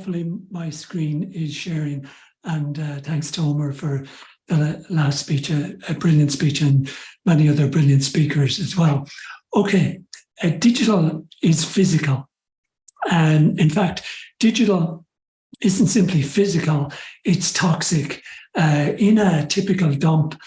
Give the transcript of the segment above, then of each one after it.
hopefully my screen is sharing, and thanks to Omer for the last speech, a brilliant speech, and many other brilliant speakers as well. Okay, digital is physical. And in fact, digital isn't simply physical, it's toxic. In a typical dump,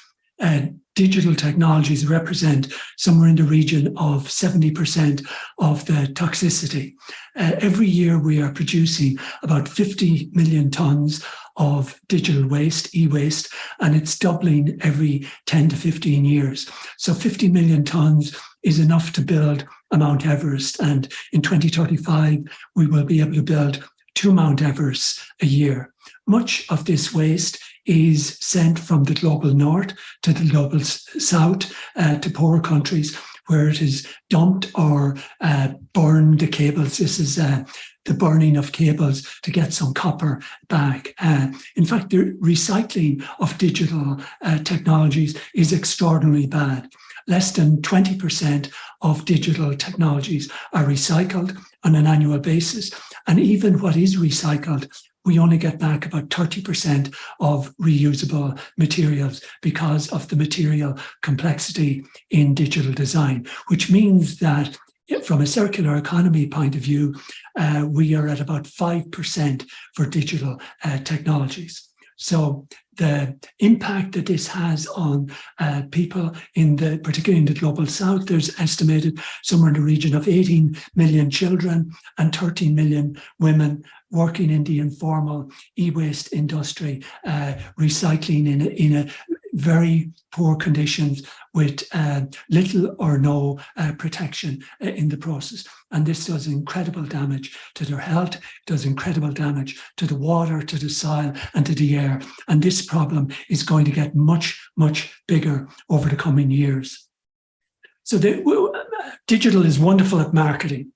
digital technologies represent somewhere in the region of 70% of the toxicity. Every year we are producing about 50 million tons of digital waste, e-waste, and it's doubling every 10 to 15 years. So 50 million tons is enough to build a Mount Everest, and in 2035 we will be able to build 2 Mount Everests a year. Much of this waste is sent from the global north to the global south, to poorer countries, where it is dumped or burned the cables. This is the burning of cables to get some copper back. In fact, the recycling of digital technologies is extraordinarily bad. Less than 20% of digital technologies are recycled on an annual basis. And even what is recycled, we only get back about 30% of reusable materials because of the material complexity in digital design, which means that from a circular economy point of view, we are at about 5% for digital technologies. So the impact that this has on people, particularly in the global south, there's estimated somewhere in the region of 18 million children and 13 million women working in the informal e-waste industry, recycling in a very poor conditions with little or no protection in the process. And this does incredible damage to their health, does incredible damage to the water, to the soil, and to the air. And this problem is going to get much, much bigger over the coming years. So digital is wonderful at marketing.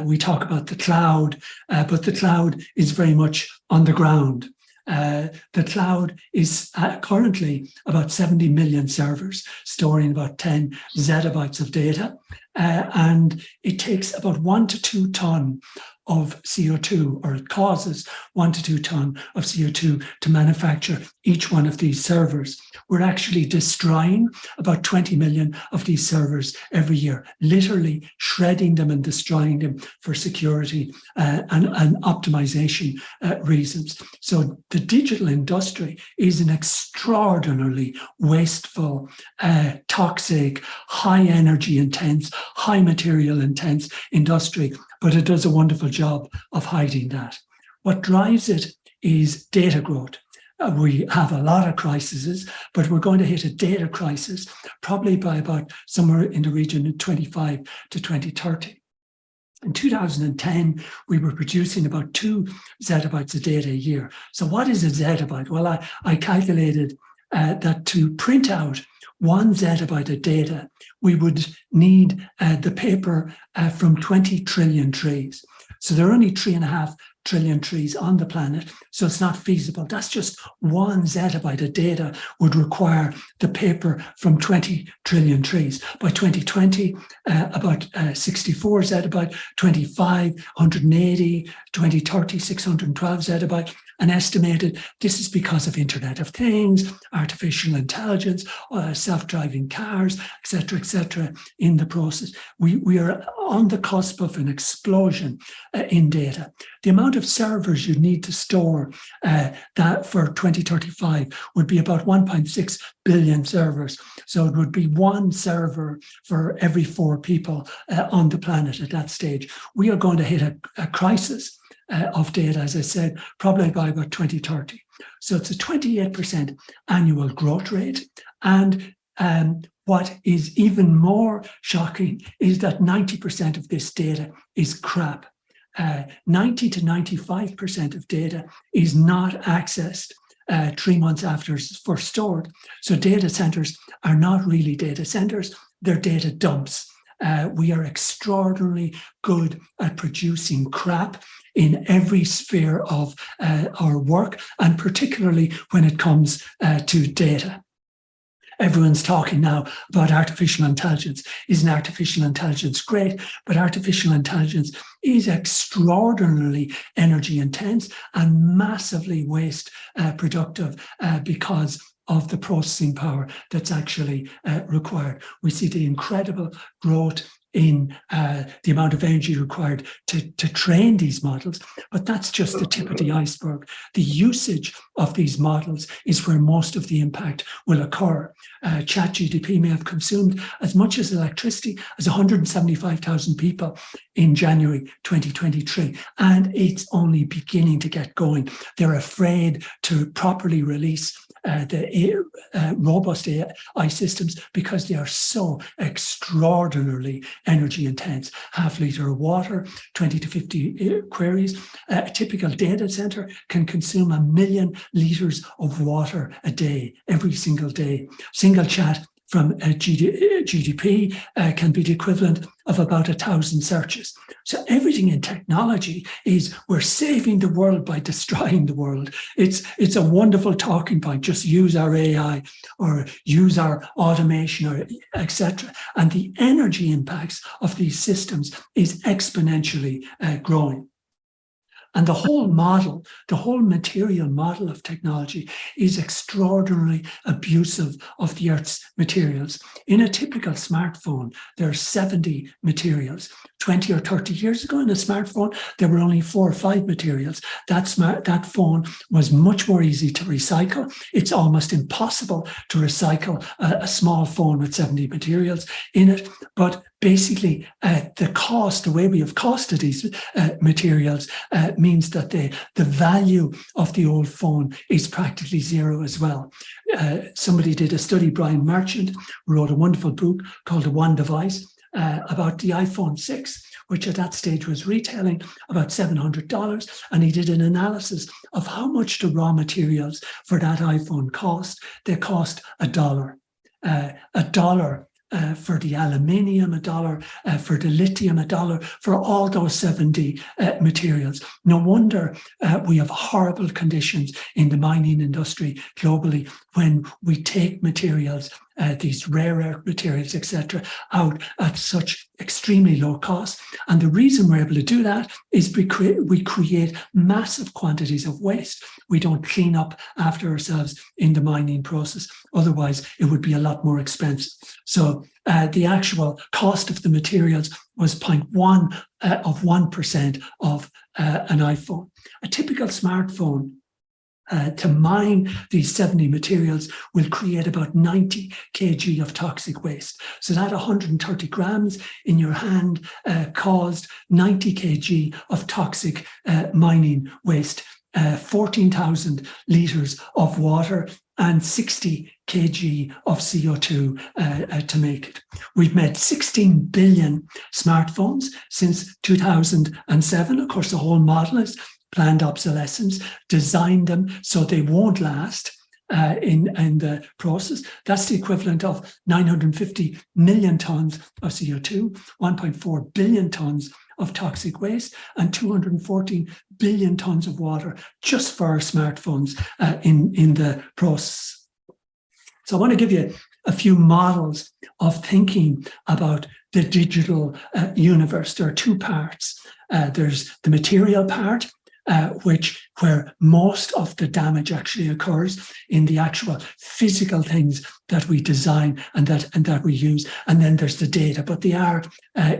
We talk about the cloud, but the cloud is very much on the ground. The cloud is currently about 70 million servers storing about 10 zettabytes of data, and it takes about 1 to 2 ton of CO2, or it causes 1 to 2 ton of CO2 to manufacture each one of these servers. We're actually destroying about 20 million of these servers every year, literally shredding them and destroying them for security and optimization reasons. So the digital industry is an extraordinarily wasteful, toxic, high energy intense, high material intense industry, but it does a wonderful job of hiding that. What drives it is data growth. We have a lot of crises, but we're going to hit a data crisis probably by about somewhere in the region of 25 to 2030. In 2010, we were producing about 2 zettabytes of data a year. So what is a zettabyte? Well, I calculated that to print out 1 zettabyte of data, we would need the paper from 20 trillion trees. So there are only 3.5 trillion trees on the planet, so it's not feasible. That's just 1 zettabyte of data would require the paper from 20 trillion trees. By 2020, about 64 zettabyte, 25, 180, 2030, 612 zettabyte. And estimated this is because of Internet of Things, artificial intelligence, self-driving cars, et cetera, in the process. We are on the cusp of an explosion in data. The amount of servers you need to store that for 2035 would be about 1.6 billion servers. So it would be 1 server for every 4 people on the planet at that stage. We are going to hit a crisis of data, as I said, probably by about 2030. So it's a 28% annual growth rate. And what is even more shocking is that 90% of this data is crap. 90 to 95% of data is not accessed 3 months after it's first stored. So data centers are not really data centers, they're data dumps. We are extraordinarily good at producing crap in every sphere of our work, and particularly when it comes to data. Everyone's talking now about artificial intelligence. Isn't artificial intelligence great? But artificial intelligence is extraordinarily energy intense and massively waste productive because of the processing power that's actually required. We see the incredible growth in the amount of energy required to train these models, but that's just the tip of the iceberg. The usage of these models is where most of the impact will occur. ChatGPT may have consumed as much as electricity as 175,000 people in January 2023, and it's only beginning to get going. They're afraid to properly release the robust AI systems because they are so extraordinarily energy intense. Half litre of water, 20 to 50 queries. A typical data center can consume 1 million litres of water a day, every single day. Single chat from GDP can be the equivalent of about 1,000 searches. So everything in technology is we're saving the world by destroying the world. It's a wonderful talking point. Just use our AI or use our automation or etc. And the energy impacts of these systems is exponentially growing. And the whole model, the whole material model of technology is extraordinarily abusive of the Earth's materials. In a typical smartphone, there are 70 materials. 20 or 30 years ago in a smartphone, there were only 4 or 5 materials. That phone was much more easy to recycle. It's almost impossible to recycle a small phone with 70 materials in it. But basically, the way we have costed these materials means that the value of the old phone is practically zero as well. Somebody did a study, Brian Merchant, wrote a wonderful book called The One Device about the iPhone 6, which at that stage was retailing about $700. And he did an analysis of how much the raw materials for that iPhone cost. They cost $1. $1 for the aluminium, $1 for the lithium, $1 for all those 70 materials. No wonder we have horrible conditions in the mining industry globally when we take materials, these rare earth materials, etc., out at such extremely low cost. And the reason we're able to do that is we create massive quantities of waste. We don't clean up after ourselves in the mining process. Otherwise, it would be a lot more expensive. So the actual cost of the materials was 0.1 of 1% of an iPhone. A typical smartphone to mine these 70 materials will create about 90 kg of toxic waste. So that 130 grams in your hand caused 90 kg of toxic mining waste, 14,000 litres of water and 60 kg of CO2 to make it. We've made 16 billion smartphones since 2007. Of course, the whole model is planned obsolescence, designed them so they won't last in the process. That's the equivalent of 950 million tons of CO2, 1.4 billion tons of toxic waste, and 214 billion tons of water just for our smartphones in the process. So I want to give you a few models of thinking about the digital universe. There are 2 parts. There's the material part, where most of the damage actually occurs in the actual physical things that we design and that we use. And then there's the data, but they are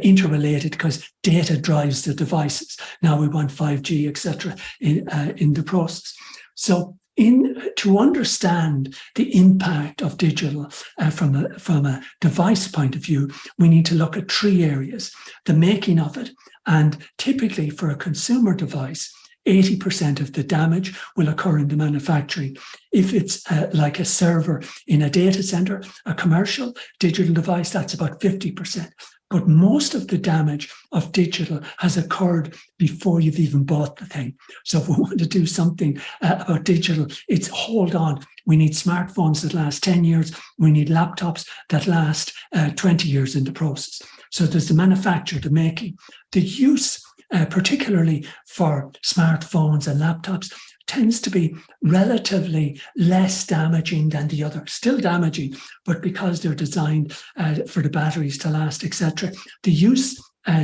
interrelated because data drives the devices. Now we want 5G, etc. in the process. So to understand the impact of digital from a device point of view, we need to look at 3 areas: the making of it, and typically for a consumer device, 80% of the damage will occur in the manufacturing. If it's like a server in a data center, a commercial digital device, that's about 50%. But most of the damage of digital has occurred before you've even bought the thing. So if we want to do something about digital, it's hold on. We need smartphones that last 10 years. We need laptops that last 20 years in the process. So there's the manufacture, the making, the use, particularly for smartphones and laptops. tends to be relatively less damaging than the other. Still damaging, but because they're designed for the batteries to last, etc., the use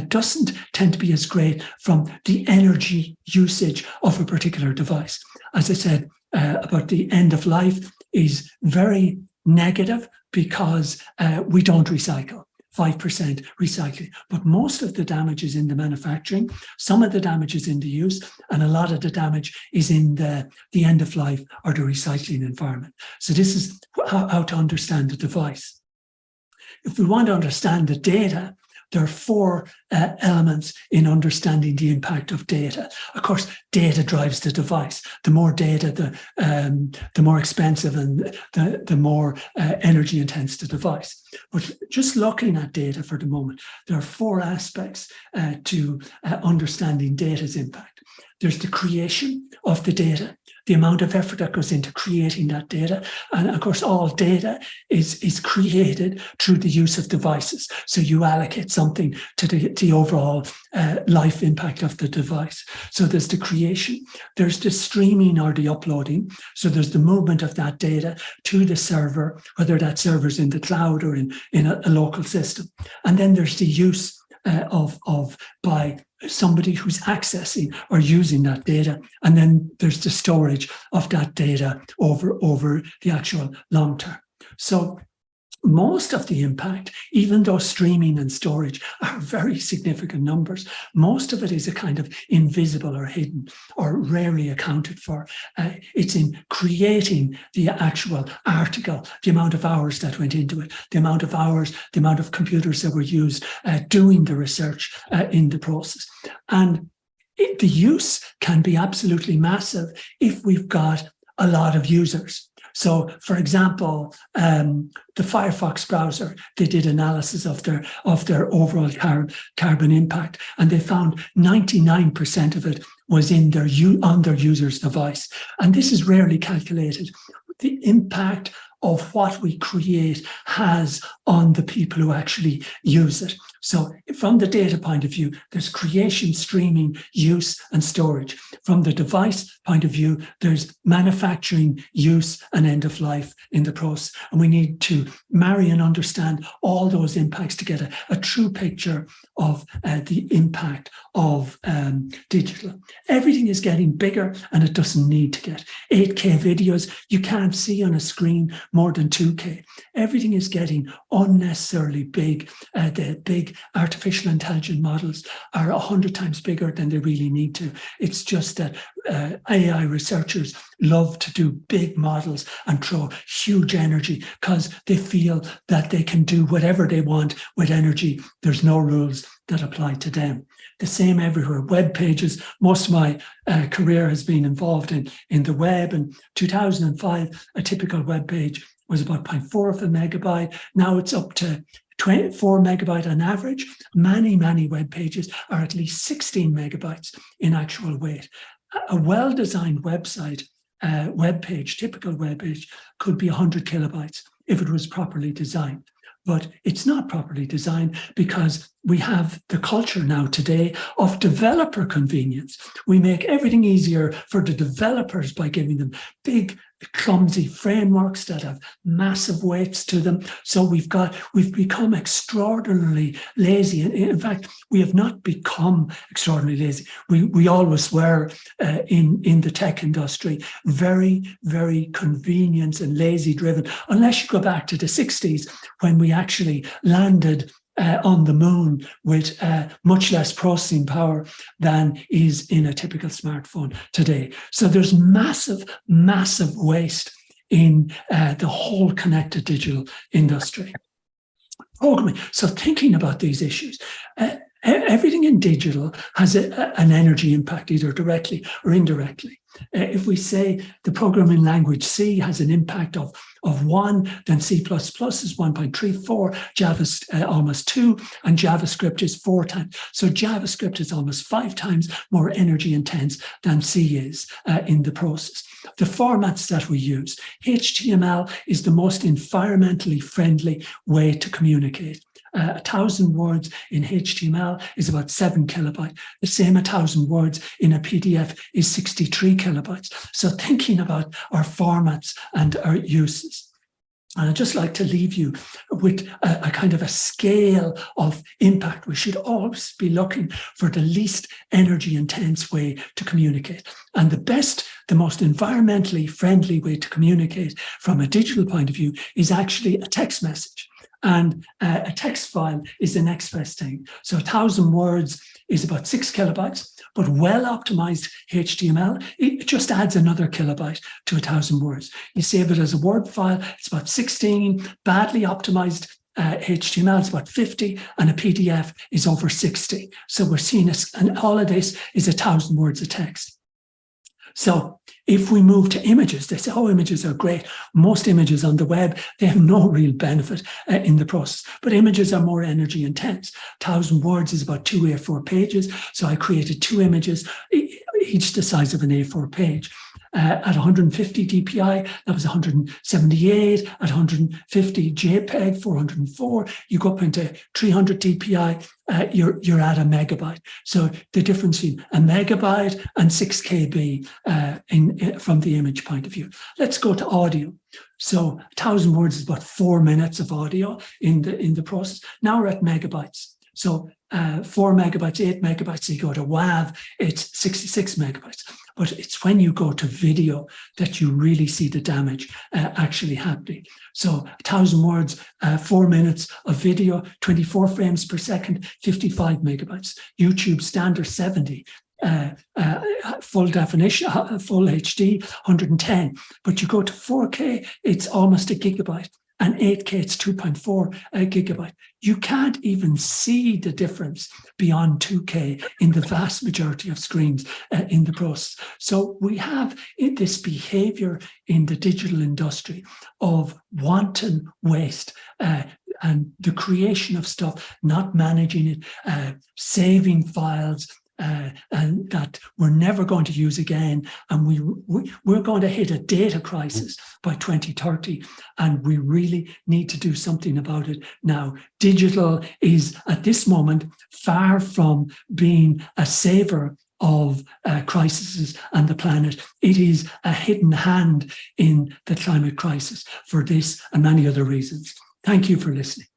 doesn't tend to be as great from the energy usage of a particular device. As I said, about the end of life is very negative because we don't recycle. 5% recycling, but most of the damage is in the manufacturing, some of the damage is in the use, and a lot of the damage is in the end of life or the recycling environment. So this is how to understand the device. If we want to understand the data, there are four elements in understanding the impact of data. Of course, data drives the device. The more data, the more expensive and the more energy intense the device. But just looking at data for the moment, there are four aspects to understanding data's impact. There's the creation of the data, the amount of effort that goes into creating that data. And of course, all data is created through the use of devices. So you allocate something to the overall life impact of the device. So there's the creation, there's the streaming or the uploading. So there's the movement of that data to the server, whether that server's in the cloud or in a local system. And then there's the use by somebody who's accessing or using that data. And then there's the storage of that data over the actual long term. So most of the impact, even though streaming and storage are very significant numbers, most of it is a kind of invisible or hidden or rarely accounted for. It's in creating the actual article, the amount of hours that went into it, the amount of hours, the amount of computers that were used doing the research in the process. And the use can be absolutely massive if we've got a lot of users. So, for example, the Firefox browser, they did analysis of their overall carbon impact, and they found 99% of it was on their user's device. And this is rarely calculated. The impact of what we create has on the people who actually use it. So from the data point of view, there's creation, streaming, use, and storage. From the device point of view, there's manufacturing, use, and end of life in the process. And we need to marry and understand all those impacts to get a true picture of the impact of digital. Everything is getting bigger, and it doesn't need to get. 8K videos, you can't see on a screen more than 2K. Everything is getting unnecessarily big. The big artificial intelligence models are 100 times bigger than they really need to. It's just that AI researchers love to do big models and throw huge energy because they feel that they can do whatever they want with energy. There's no rules that apply to them. The same everywhere. Web pages, most of my career has been involved in the web. In 2005, a typical web page was about 0.4 of a megabyte. Now it's up to 24 megabyte on average. Many web pages are at least 16 megabytes in actual weight. A well-designed website, web page, typical web page, could be 100 kilobytes if it was properly designed. But it's not properly designed because we have the culture now today of developer convenience. We make everything easier for the developers by giving them big, clumsy frameworks that have massive weights to them. So we've become extraordinarily lazy. In fact, we have not become extraordinarily lazy. We always were in the tech industry, very, very convenience and lazy driven, unless you go back to the 60s when we actually landed on the moon with much less processing power than is in a typical smartphone today. So there's massive waste in the whole connected digital industry. Programming. So thinking about these issues, everything in digital has an energy impact, either directly or indirectly. If we say the programming language C has an impact of 1, then C++ is 1.34, Java's almost 2, and JavaScript is 4 times. So JavaScript is almost 5 times more energy intense than C is in the process. The formats that we use, HTML is the most environmentally friendly way to communicate. 1,000 words in HTML is about 7 kilobytes. The same 1,000 words in a PDF is 63 kilobytes. So thinking about our formats and our uses. And I'd just like to leave you with a kind of a scale of impact. We should always be looking for the least energy intense way to communicate. And the most environmentally friendly way to communicate from a digital point of view is actually a text message. And a text file is the next best thing. So 1,000 words is about 6 kilobytes, but well-optimized HTML, it just adds another kilobyte to 1,000 words. You save it as a Word file, it's about 16. Badly optimized HTML is about 50, and a PDF is over 60. So we're seeing, and all of this is 1,000 words of text. So if we move to images, they say, oh, images are great. Most images on the web, they have no real benefit in the process, but images are more energy intense. 1,000 words is about 2 A4 pages. So I created 2 images, each the size of an A4 page. At 150 DPI, that was 178. At 150 JPEG, 404. You go up into 300 DPI, you're at a megabyte. So the difference in a megabyte and 6 KB from the image point of view. Let's go to audio. So 1,000 words is about 4 minutes of audio in the process. Now we're at megabytes. So 4 megabytes, 8 megabytes, you go to WAV, it's 66 megabytes. But it's when you go to video that you really see the damage actually happening. So 1,000 words, 4 minutes of video, 24 frames per second, 55 megabytes. YouTube standard 70. Full definition, full HD, 110. But you go to 4K, it's almost a gigabyte. And 8K, it's 2.4 gigabyte. You can't even see the difference beyond 2K in the vast majority of screens in the process. So we have this behavior in the digital industry of wanton waste and the creation of stuff, not managing it, saving files, and that we're never going to use again, and we're going to hit a data crisis by 2030, and we really need to do something about it now. Digital is at this moment far from being a saver of crises and the planet. It is a hidden hand in the climate crisis for this and many other reasons. Thank you for listening.